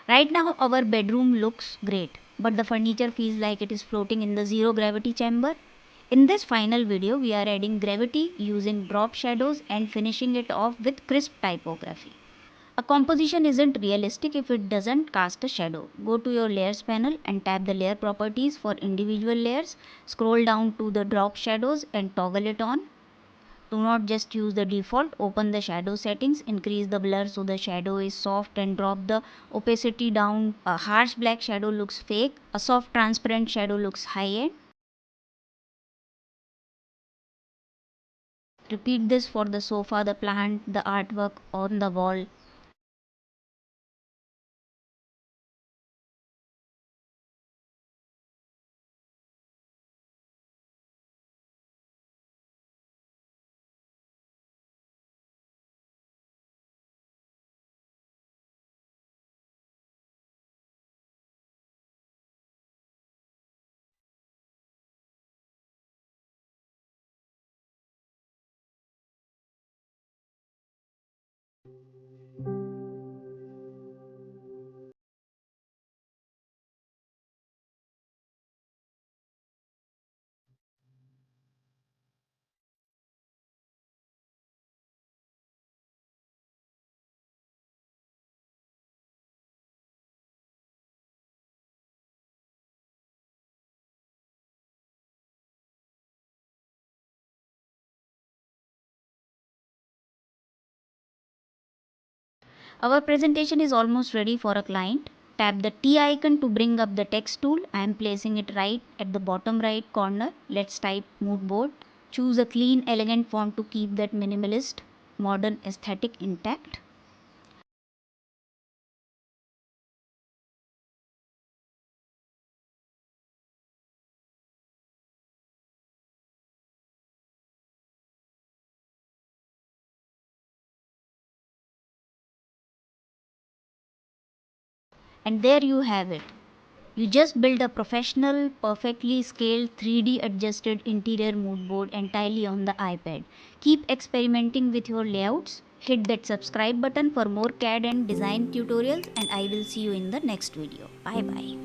Right now our bedroom looks great, but the furniture feels like it is floating in the zero gravity chamber. In this final video, we are adding gravity using drop shadows and finishing it off with crisp typography. A composition isn't realistic if it doesn't cast a shadow. Go to your layers panel and tap the layer properties for individual layers. Scroll down to the drop shadows and toggle it on. Do not just use the default. Open the shadow settings, increase the blur so the shadow is soft and drop the opacity down. A harsh black shadow looks fake. A soft transparent shadow looks high end. Repeat this for the sofa, the plant, the artwork on the wall. Our presentation is almost ready for a client. Tap the T icon to bring up the text tool. I am placing it right at the bottom right corner. Let's type mood board. Choose a clean, elegant font to keep that minimalist, modern aesthetic intact. And there you have it. You just built a professional, perfectly scaled 3D adjusted interior mood board entirely on the iPad. Keep experimenting with your layouts. Hit that subscribe button for more CAD and design tutorials, and I will see you in the next video. Bye bye.